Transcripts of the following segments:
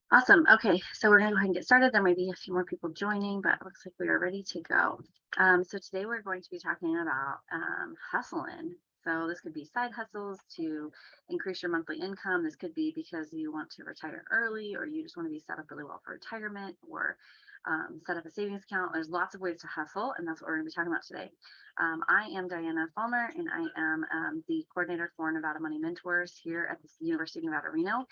Awesome. Okay, so we're going to go ahead and get started. There might be a few more people joining, but it looks like we are ready to go. So today we're going to be talking about hustling. So this could be side hustles to increase your monthly income. This could be because you want to retire early, or you just want to be set up really well for retirement, or set up a savings account. There's lots of ways to hustle, and that's what we're going to be talking about today. I am Diana Fulmer, and I am the coordinator for Nevada Money Mentors here at the University of Nevada, Reno.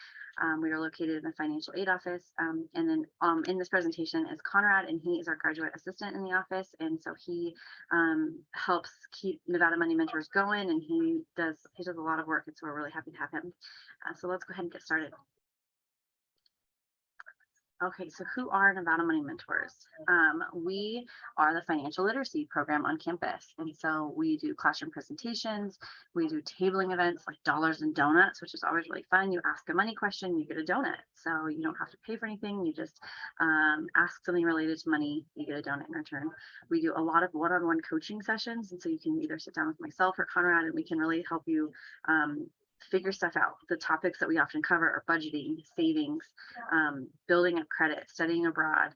We are located in the financial aid office. And then in this presentation is Conrad, and he is our graduate assistant in the office. And so he helps keep Nevada Money Mentors going, and he does a lot of work. And so we're really happy to have him. So let's go ahead and get started. Okay, so who are Nevada Money Mentors? We are the financial literacy program on campus. And so we do classroom presentations, we do tabling events like Dollars and Donuts, which is always really fun. You ask a money question, you get a donut. So you don't have to pay for anything, you just ask something related to money, you get a donut in return. We do a lot of one-on-one coaching sessions. And so you can either sit down with myself or Conrad, and we can really help you figure stuff out. The topics that we often cover are budgeting, savings, building up credit, studying abroad,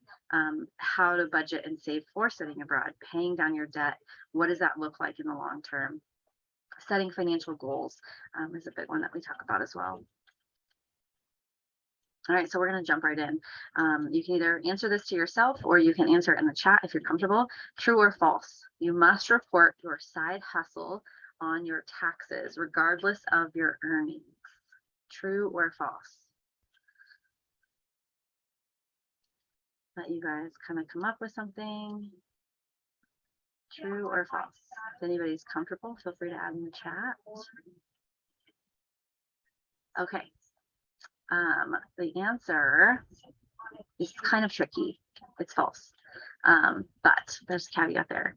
how to budget and save for studying abroad, paying down your debt. What does that look like in the long term? Setting financial goals is a big one that we talk about as well. All right, so we're going to jump right in. You can either answer this to yourself, or you can answer it in the chat if you're comfortable. True or false? You must report your side hustle on your taxes, regardless of your earnings. True or false? Let you guys kind of come up with something. True or false? If anybody's comfortable, feel free to add in the chat. Okay. The answer is kind of tricky. It's false. But there's a caveat there.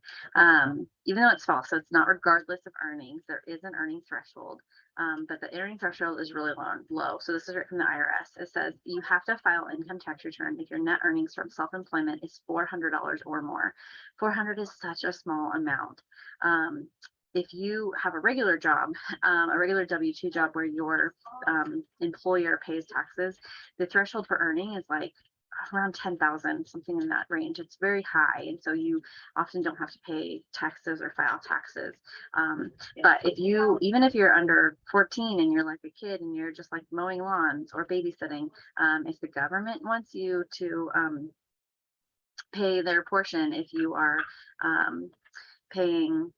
Even though it's false, so it's not regardless of earnings, there is an earning threshold. But the earning threshold is really low. So this is right from the IRS. It says you have to file income tax return if your net earnings from self-employment is $400 or more. 400 is such a small amount. If you have a regular job, a regular W-2 job where your employer pays taxes, the threshold for earning is like around 10,000, something in that range. It's very high, and so you often don't have to pay taxes or file taxes. But even if you're under 14 and you're like a kid and you're just like mowing lawns or babysitting, if the government wants you to pay their portion, if you are paying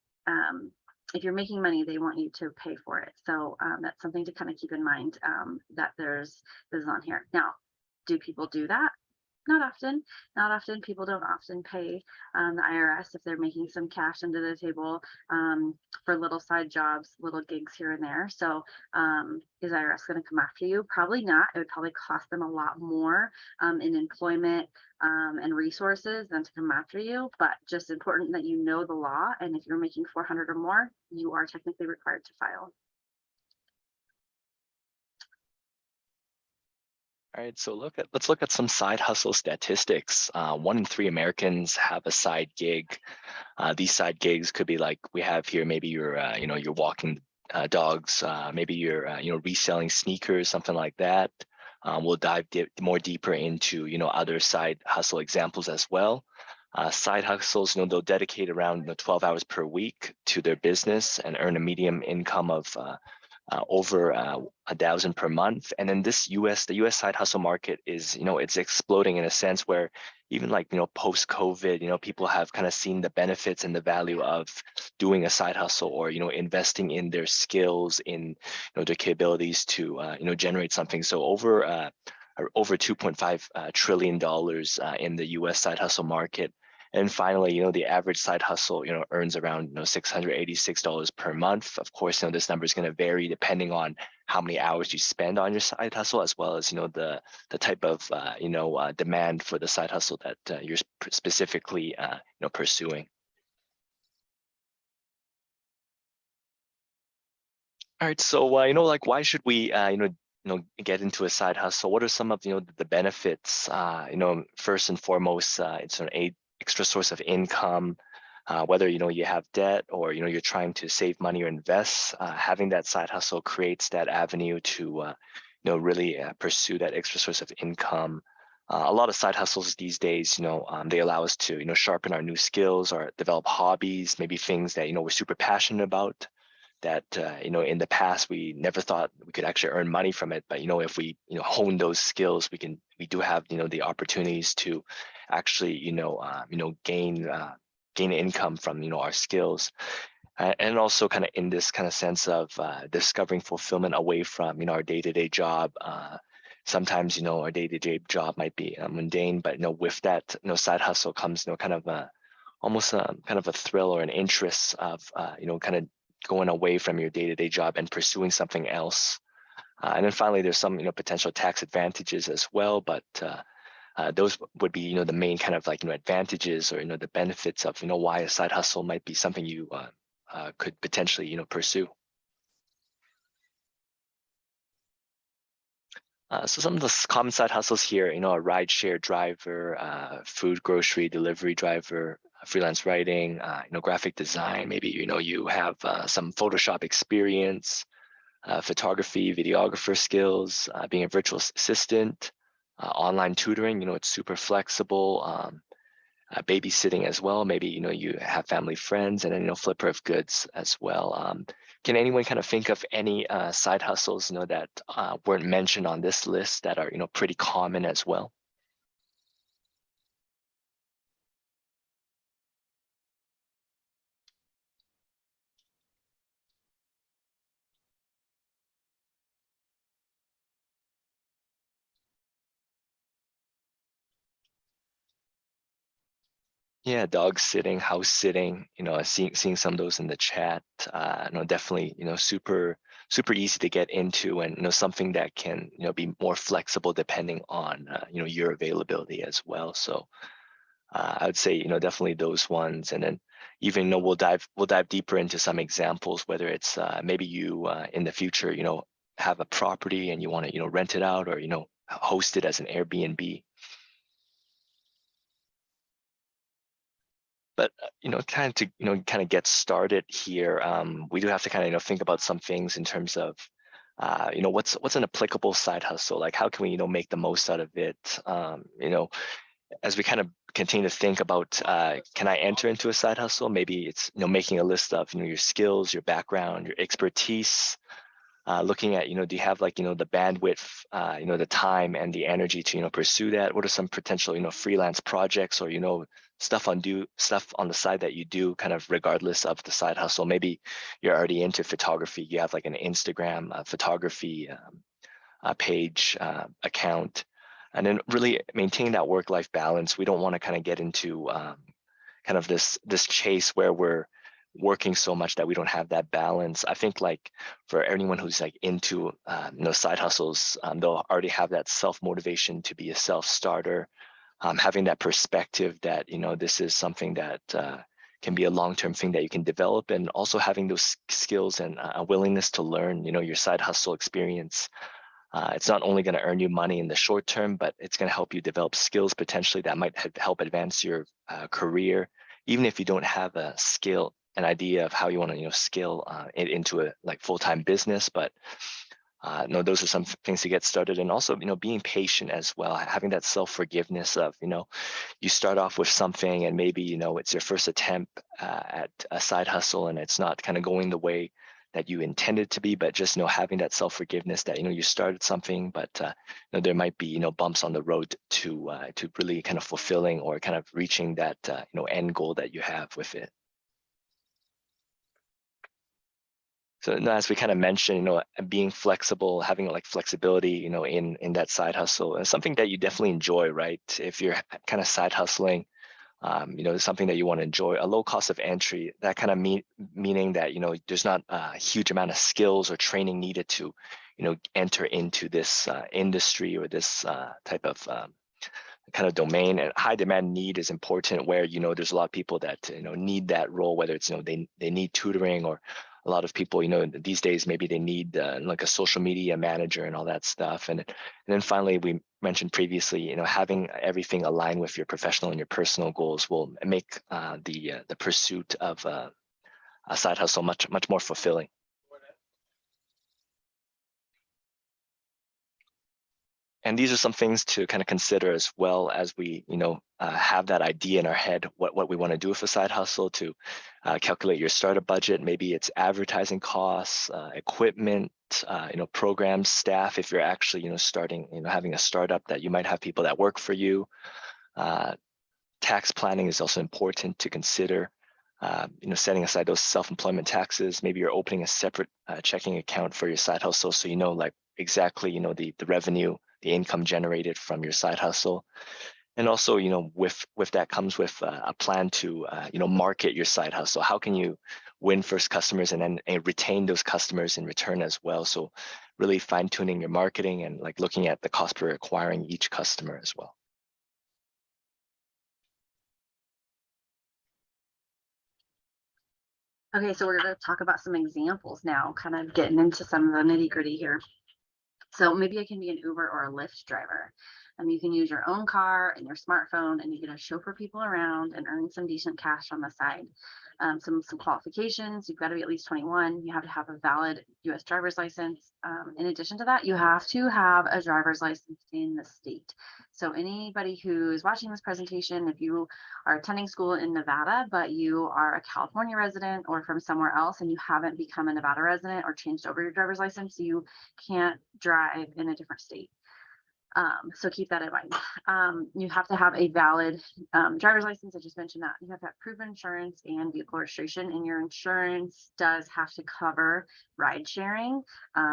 if you're making money, they want you to pay for it. So that's something to kind of keep in mind, that this is on here. Now, do people do that? Not often. Not often. People don't often pay the IRS if they're making some cash under the table for little side jobs, little gigs here and there. So is IRS going to come after you? Probably not. It would probably cost them a lot more in employment and resources than to come after you. But just important that you know the law. And if you're making 400 or more, you are technically required to file. All right, so let's look at some side hustle statistics. 1 in 3 Americans have a side gig. These side gigs could be like we have here. Maybe you're you're walking dogs. Maybe you're reselling sneakers, something like that. We'll dive more deeper into other side hustle examples as well. Side hustles, they'll dedicate around 12 hours per week to their business and earn a median income of over 1,000 per month. And then the US side hustle market is, it's exploding in a sense where even like, post COVID, people have kind of seen the benefits and the value of doing a side hustle, or, investing in their skills, in, their capabilities to, generate something. So over $2.5 trillion in the US side hustle market. And finally, the average side hustle, earns around $686 per month. Of course, this number is going to vary depending on how many hours you spend on your side hustle, as well as the type of demand for the side hustle that you're specifically pursuing. All right, so like why should we get into a side hustle? What are some of the benefits? First and foremost, it's an extra source of income. Whether you have debt, or you're trying to save money or invest, having that side hustle creates that avenue to really pursue that extra source of income. A lot of side hustles these days, they allow us to, sharpen our new skills or develop hobbies, maybe things that, we're super passionate about that, in the past, we never thought we could actually earn money from it. But, if we, hone those skills, we do have, the opportunities to actually, gain income from, our skills. And also kind of in this kind of sense of discovering fulfillment away from, our day-to-day job. Sometimes, our day-to-day job might be mundane, but, with that, side hustle comes, kind of almost kind of a thrill or an interest of, kind of going away from your day-to-day job and pursuing something else. And then finally, there's some, potential tax advantages as well, but those would be, the main kind of like, advantages or, the benefits of, why a side hustle might be something you could potentially, pursue. So some of the common side hustles here, a rideshare driver, food grocery delivery driver, freelance writing, graphic design. Maybe, you have some Photoshop experience, photography, videographer skills, being a virtual assistant, online tutoring. It's super flexible. Babysitting as well. Maybe, you have family friends, and then, flipper of goods as well. Can anyone kind of think of any side hustles, that weren't mentioned on this list that are, pretty common as well? Yeah, dog sitting, house sitting, seeing some of those in the chat. Definitely, super easy to get into, and something that can, be more flexible depending on your availability as well. So I would say, definitely those ones, and then even, we'll dive deeper into some examples, whether it's maybe you in the future, have a property and you want to, rent it out or, host it as an Airbnb. But kind of to kind of get started here, we do have to kind of think about some things in terms of what's an applicable side hustle, like how can we make the most out of it, as we kind of continue to think about can I enter into a side hustle? Maybe it's making a list of your skills, your background, your expertise, looking at do you have like the bandwidth, the time and the energy to pursue that. What are some potential freelance projects or stuff on the side that you do kind of regardless of the side hustle? Maybe you're already into photography, you have like an Instagram photography page, account, and then really maintain that work-life balance. We don't want to kind of get into kind of this chase where we're working so much that we don't have that balance. I think like for anyone who's like into side hustles, they'll already have that self-motivation to be a self-starter, having that perspective that this is something that can be a long-term thing that you can develop, and also having those skills and a willingness to learn. Your side hustle experience, it's not only going to earn you money in the short term, but it's going to help you develop skills potentially that might help advance your career, even if you don't have a skill, an idea of how you want to scale it into a like full-time business. But no, those are some things to get started. And also being patient as well, having that self-forgiveness of you start off with something and maybe it's your first attempt at a side hustle and it's not kind of going the way that you intended to be, but just having that self-forgiveness that you started something, but there might be bumps on the road to really kind of fulfilling or kind of reaching that end goal that you have with it. So as we kind of mentioned, being flexible, having like flexibility, in that side hustle is something that you definitely enjoy, right? If you're kind of side hustling, something that you want to enjoy, a low cost of entry, that kind of meaning that, there's not a huge amount of skills or training needed to, enter into this industry or this type of kind of domain. And high demand need is important where, there's a lot of people that, need that role, whether it's, they need tutoring, or a lot of people, these days, maybe they need like a social media manager and all that stuff. And then finally, we mentioned previously, having everything align with your professional and your personal goals will make the pursuit of a side hustle much more fulfilling. And these are some things to kind of consider as well as we, have that idea in our head, what we want to do with a side hustle, to calculate your startup budget. Maybe it's advertising costs, equipment, programs, staff. If you're actually, starting, having a startup, that you might have people that work for you. Tax planning is also important to consider. Setting aside those self-employment taxes. Maybe you're opening a separate checking account for your side hustle, so like exactly the revenue, the income generated from your side hustle. And also, with that comes with a plan to market your side hustle. How can you win first customers and then retain those customers in return as well? So really fine-tuning your marketing and like looking at the cost per acquiring each customer as well. Okay, so we're going to talk about some examples now, kind of getting into some of the nitty gritty here. So maybe I can be an Uber or a Lyft driver. You can use your own car and your smartphone, and you get to chauffeur people around and earn some decent cash on the side. Some qualifications: you've got to be at least 21. You have to have a valid U.S. driver's license. In addition to that, you have to have a driver's license in the state. So anybody who is watching this presentation, if you are attending school in Nevada, but you are a California resident or from somewhere else and you haven't become a Nevada resident or changed over your driver's license, you can't drive in a different state. So keep that in mind. You have to have a valid driver's license. I just mentioned that. You have to have proven insurance and vehicle registration, and your insurance does have to cover ride sharing,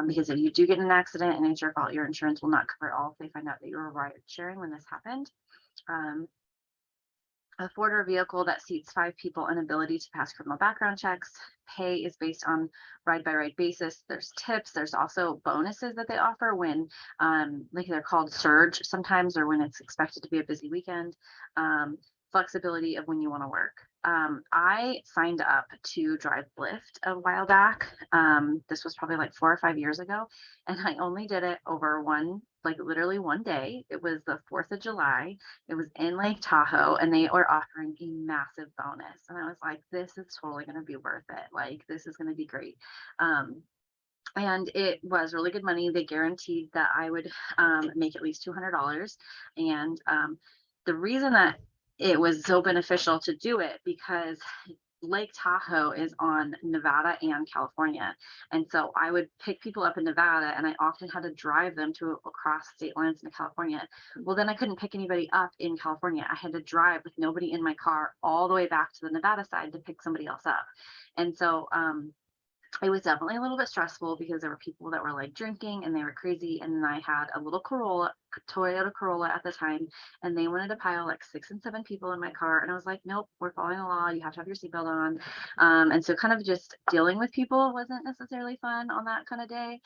because if you do get in an accident and it's your fault, your insurance will not cover it all if they find out that you were ride sharing when this happened. Afford a vehicle that seats 5 people and ability to pass criminal background checks. Pay is based on ride by ride basis. There's tips. There's also bonuses that they offer when, like they're called surge sometimes, or when it's expected to be a busy weekend. Flexibility of when you want to work. I signed up to drive Lyft a while back. This was probably like 4 or 5 years ago, and I only did it over literally one day. It was the 4th of July. It was in Lake Tahoe, and they were offering a massive bonus. And I was like, this is totally going to be worth it. Like, this is going to be great. And it was really good money. They guaranteed that I would make at least $200. And the reason that it was so beneficial to do it, because Lake Tahoe is on Nevada and California. And so I would pick people up in Nevada, and I often had to drive them to across state lines into California. Well, then I couldn't pick anybody up in California. I had to drive with nobody in my car all the way back to the Nevada side to pick somebody else up. And so it was definitely a little bit stressful, because there were people that were like drinking and they were crazy. And I had a little Toyota Corolla at the time, and they wanted to pile like 6 and 7 people in my car. And I was like, nope, we're following the law. You have to have your seatbelt on. And so kind of just dealing with people wasn't necessarily fun on that kind of day.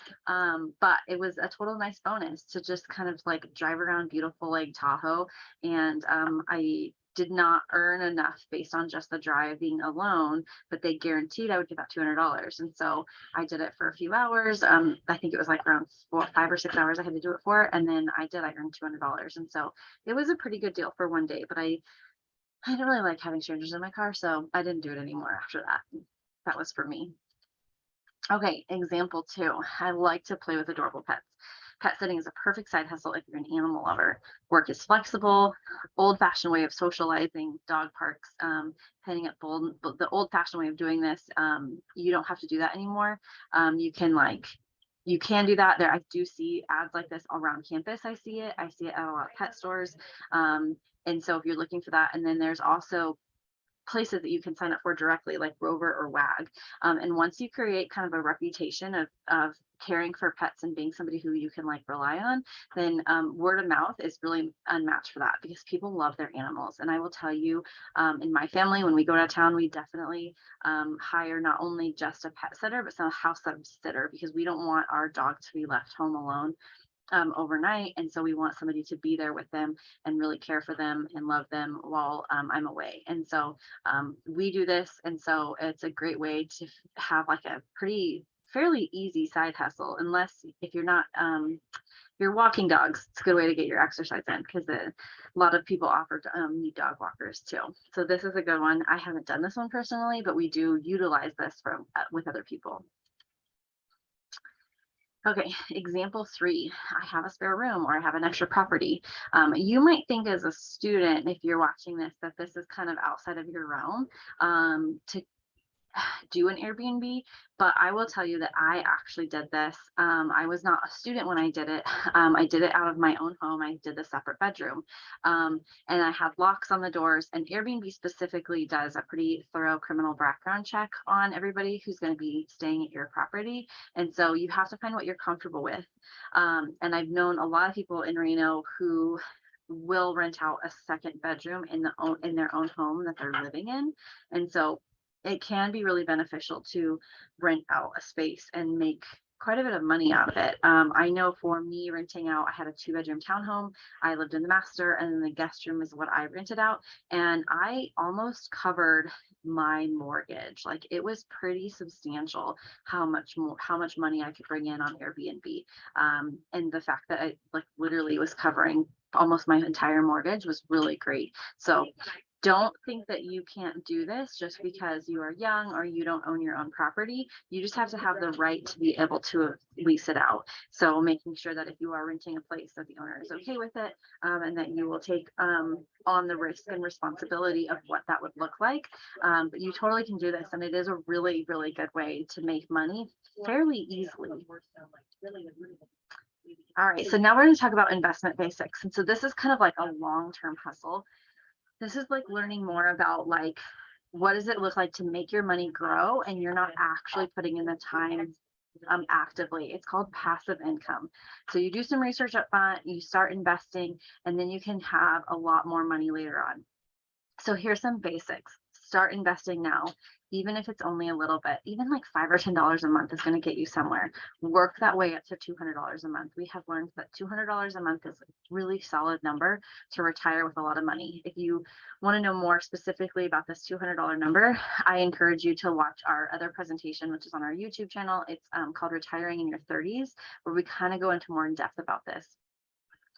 But it was a total nice bonus to just kind of like drive around beautiful Lake Tahoe. And I did not earn enough based on just the driving alone, but they guaranteed I would get that $200. And so I did it for a few hours. I think it was like around 5 or 6 hours I had to do it for. And then I earned $200. And so it was a pretty good deal for one day, but I didn't really like having strangers in my car. So I didn't do it anymore after that. That was for me. Okay, example 2. I like to play with adorable pets. Pet sitting is a perfect side hustle if you're an animal lover. Work is flexible, old-fashioned way of socializing, dog parks, petting at the old-fashioned way of doing this. You don't have to do that anymore. You can do that. I do see ads like this around campus. I see it at a lot of pet stores. And so if you're looking for that, and then there's also places that you can sign up for directly, like Rover or WAG. And once you create kind of a reputation of caring for pets and being somebody who you can like rely on, then word of mouth is really unmatched for that, because people love their animals. And I will tell you, in my family, when we go to town, we definitely hire not only just a pet sitter, but some house sitter, because we don't want our dog to be left home alone overnight. And so we want somebody to be there with them and really care for them and love them while I'm away. And so we do this. And so it's a great way to have like a fairly easy side hustle, unless if you're not you're walking dogs. It's a good way to get your exercise in, because a lot of people offer need dog walkers too. So this is a good one. I haven't done this one personally, but we do utilize this with other people. Okay, example 3, I have a spare room or I have an extra property. You might think as a student, if you're watching this, that this is kind of outside of your realm to do an Airbnb, but I will tell you that I actually did this. I was not a student when I did it. I did it out of my own home. I did the separate bedroom, and I had locks on the doors. And Airbnb specifically does a pretty thorough criminal background check on everybody who's going to be staying at your property, and so you have to find what you're comfortable with. And I've known a lot of people in Reno who will rent out a second bedroom in their own home that they're living in, and so it can be really beneficial to rent out a space and make quite a bit of money out of it. I know for me renting out, I had a 2-bedroom townhome. I lived in the master, and then the guest room is what I rented out. And I almost covered my mortgage. Like, it was pretty substantial how much money I could bring in on Airbnb. And the fact that I like literally was covering almost my entire mortgage was really great. So don't think that you can't do this just because you are young or you don't own your own property. You just have to have the right to be able to lease it out. So making sure that if you are renting a place, that the owner is okay with it, and that you will take on the risk and responsibility of what that would look like. But you totally can do this, and it is a really, really good way to make money fairly easily. All right, so now we're going to talk about investment basics. And so this is kind of like a long-term hustle. This is like learning more about like, what does it look like to make your money grow and you're not actually putting in the time actively. It's called passive income. So you do some research up front, you start investing, and then you can have a lot more money later on. So here's some basics. Start investing now, even if it's only a little bit. Even like $5 or $10 a month is going to get you somewhere. Work that way up to $200 a month. We have learned that $200 a month is a really solid number to retire with a lot of money. If you want to know more specifically about this $200 number, I encourage you to watch our other presentation, which is on our YouTube channel. It's called Retiring in Your 30s, where we kind of go into more in depth about this.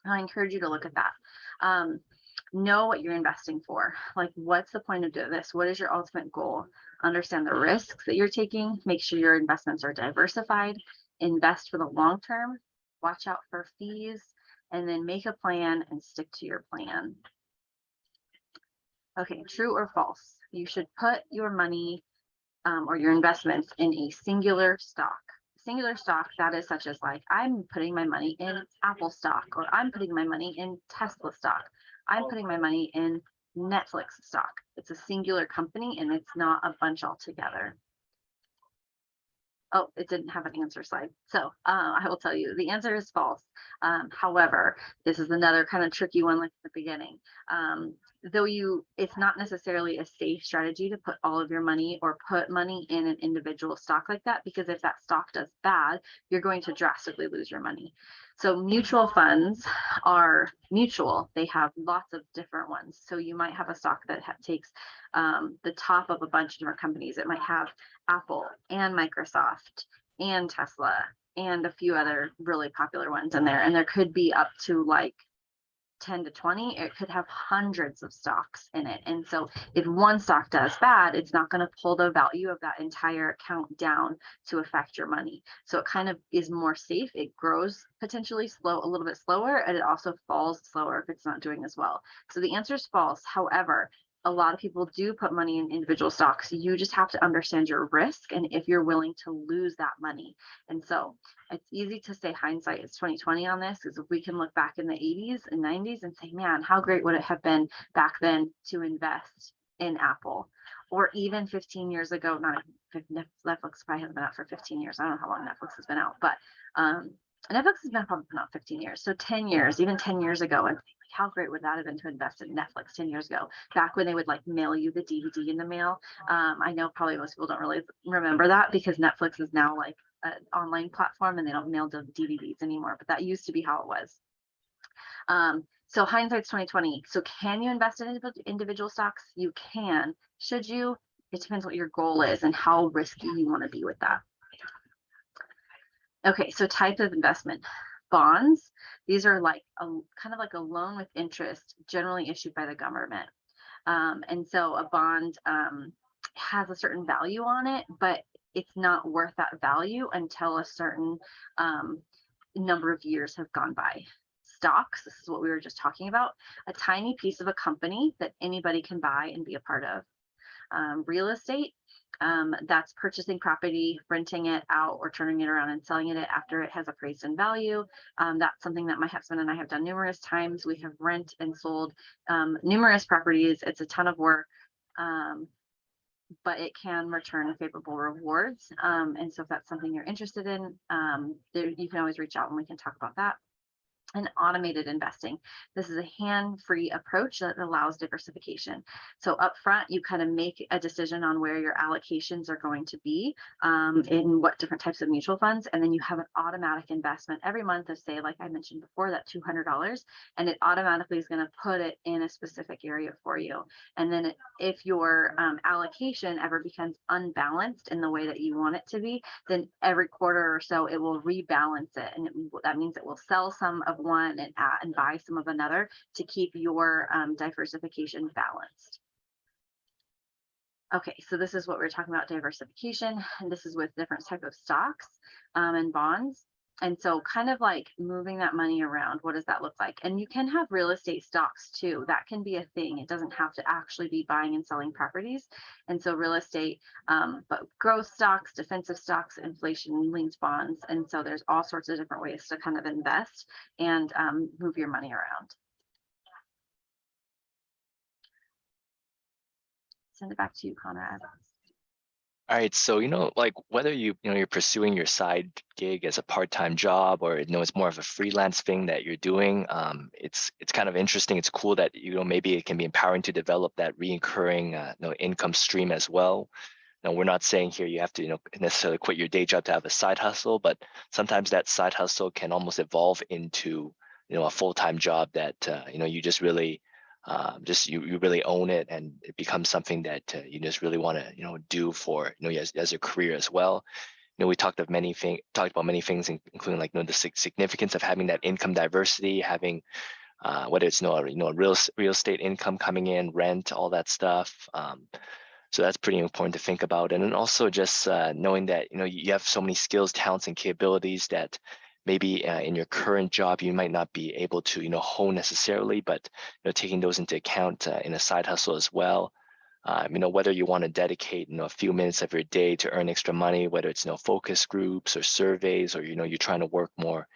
And I encourage you to look at that. Know what you're investing for. Like, what's the point of doing this? What is your ultimate goal? Understand the risks that you're taking. Make sure your investments are diversified. Invest for the long term. Watch out for fees, and then make a plan and stick to your plan. Okay, true or false? You should put your money or your investments in a singular stock. Singular stock, that is such as like, I'm putting my money in Apple stock, or I'm putting my money in Tesla stock. I'm putting my money in Netflix stock. It's a singular company and it's not a bunch all together. Oh, it didn't have an answer slide. So I will tell you the answer is false. However, this is another kind of tricky one like at the beginning. Though it's not necessarily a safe strategy to put all of your money or put money in an individual stock like that, because if that stock does bad, you're going to drastically lose your money. So mutual funds are mutual. They have lots of different ones. So you might have a stock that takes the top of a bunch of different companies. It might have Apple and Microsoft and Tesla and a few other really popular ones in there. And there could be up to like 10 to 20. It could have hundreds of stocks in it. And so if one stock does bad, it's not going to pull the value of that entire account down to affect your money. So it kind of is more safe. It grows potentially a little bit slower, and it also falls slower if it's not doing as well. So the answer is false. However, a lot of people do put money in individual stocks. You just have to understand your risk and if you're willing to lose that money. And so it's easy to say hindsight is 2020 on this, because if we can look back in the 80s and 90s and say, man, how great would it have been back then to invest in Apple? Or even 15 years ago, not Netflix probably hasn't been out for 15 years. I don't know how long Netflix has been out, but Netflix has been probably not 15 years. So 10 years, even 10 years ago, and how great would that have been to invest in Netflix 10 years ago, back when they would like mail you the DVD in the mail. I know probably most people don't really remember that, because Netflix is now like an online platform and they don't mail the DVDs anymore, but that used to be how it was. So hindsight's 2020. So can you invest in individual stocks? You can. Should you? It depends what your goal is and how risky you want to be with that. Okay, so type of investment. Bonds. These are like kind of like a loan with interest, generally issued by the government. And so a bond has a certain value on it, but it's not worth that value until a certain number of years have gone by. Stocks, this is what we were just talking about, a tiny piece of a company that anybody can buy and be a part of. Real estate, that's purchasing property, renting it out, or turning it around and selling it after it has appraised in value. That's something that my husband and I have done numerous times. We have rent and sold numerous properties. It's a ton of work, but it can return favorable rewards. And so if that's something you're interested in, you can always reach out and we can talk about that. And automated investing. This is a hand-free approach that allows diversification. So upfront, you kind of make a decision on where your allocations are going to be, in what different types of mutual funds, and then you have an automatic investment every month of, say, like I mentioned before, that $200, and it automatically is going to put it in a specific area for you. And then if your allocation ever becomes unbalanced in the way that you want it to be, then every quarter or so it will rebalance it, and that means it will sell some of one and buy some of another to keep your diversification balanced. Okay, so this is what we're talking about, diversification, and this is with different type of stocks and bonds. And so kind of like moving that money around, what does that look like? And you can have real estate stocks too. That can be a thing. It doesn't have to actually be buying and selling properties. And so real estate, but growth stocks, defensive stocks, inflation linked bonds. And so there's all sorts of different ways to kind of invest and move your money around. Send it back to you, Conrad. All right, so like whether you're pursuing your side gig as a part-time job, or it's more of a freelance thing that you're doing, it's kind of interesting. It's cool that maybe it can be empowering to develop that recurring income stream as well. Now, we're not saying here you have to necessarily quit your day job to have a side hustle, but sometimes that side hustle can almost evolve into a full-time job that you just really you really own it, and it becomes something that you just really want to do for as a career as well. We talked about many things, including like the significance of having that income diversity, having whether it's real estate income coming in, rent, all that stuff. So that's pretty important to think about. And then also just knowing that you have so many skills, talents, and capabilities that maybe in your current job you might not be able to hone necessarily, but taking those into account in a side hustle as well. Whether you want to dedicate a few minutes of your day to earn extra money, whether it's focus groups or surveys, or you're trying to work more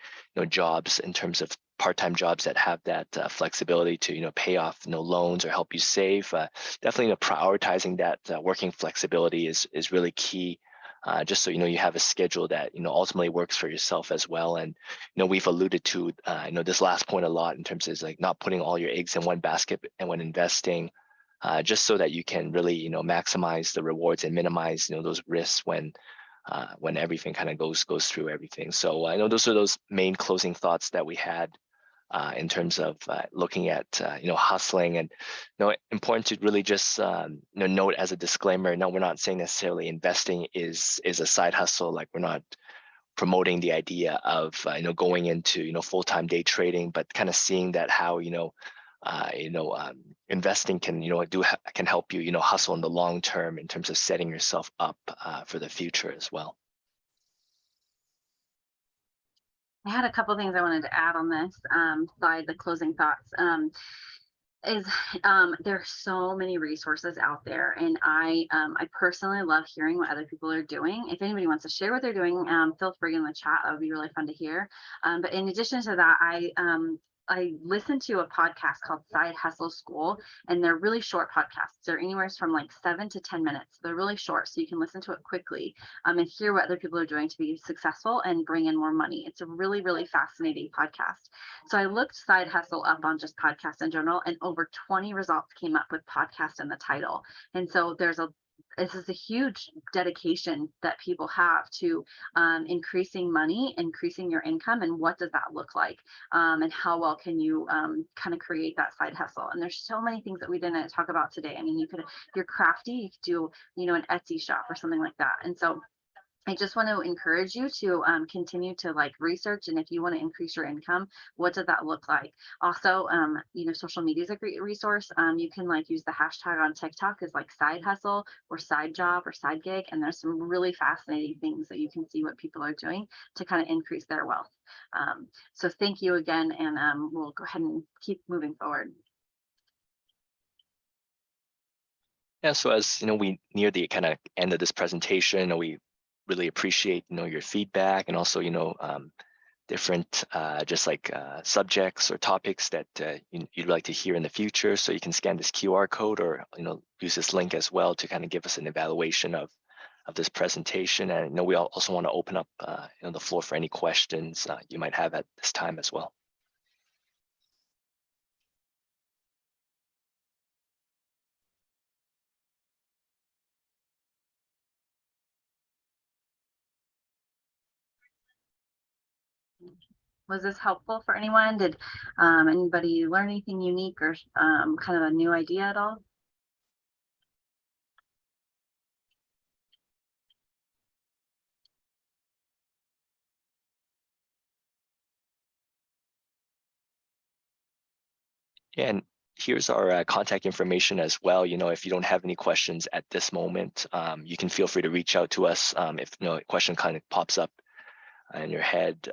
jobs in terms of part-time jobs that have that flexibility to pay off loans or help you save. Definitely prioritizing that working flexibility is really key. Just so you have a schedule that ultimately works for yourself as well. And we've alluded to this last point a lot in terms of like not putting all your eggs in one basket and when investing, just so that you can really maximize the rewards and minimize those risks when everything kind of goes through everything. So I know those are those main closing thoughts that we had in terms of looking at hustling. And important to really just note as a disclaimer, no, we're not saying necessarily investing is a side hustle. Like, we're not promoting the idea of going into full-time day trading, but kind of seeing that how investing can can help you hustle in the long term in terms of setting yourself up for the future as well. I had a couple things I wanted to add on this slide, the closing thoughts. There's so many resources out there, and I personally love hearing what other people are doing. If anybody wants to share what they're doing, feel free in the chat. That would be really fun to hear. But in addition to that, I listened to a podcast called Side Hustle School, and they're really short podcasts. They're anywhere from like 7 to 10 minutes. They're really short, so you can listen to it quickly and hear what other people are doing to be successful and bring in more money. It's a really, really fascinating podcast. So I looked Side Hustle up on just podcasts in general, and over 20 results came up with podcast in the title. And so this is a huge dedication that people have to increasing money, increasing your income, and what does that look like, and how well can you kind of create that side hustle. And there's so many things that we didn't talk about today. I mean, if you're crafty, you could do an Etsy shop or something like that. And so I just want to encourage you to continue to like research, and if you want to increase your income, what does that look like? Also, social media is a great resource. You can like use the hashtag on TikTok as like side hustle or side job or side gig, and there's some really fascinating things that you can see what people are doing to kind of increase their wealth. So thank you again, and we'll go ahead and keep moving forward. Yeah, so as we near the kind of end of this presentation, we really appreciate your feedback, and also different just like subjects or topics that you'd like to hear in the future. So you can scan this QR code, or use this link as well to kind of give us an evaluation of this presentation. And we also want to open up the floor for any questions you might have at this time as well. Was this helpful for anyone? Did anybody learn anything unique or kind of a new idea at all? And here's our contact information as well. If you don't have any questions at this moment, you can feel free to reach out to us if a question kind of pops up in your head.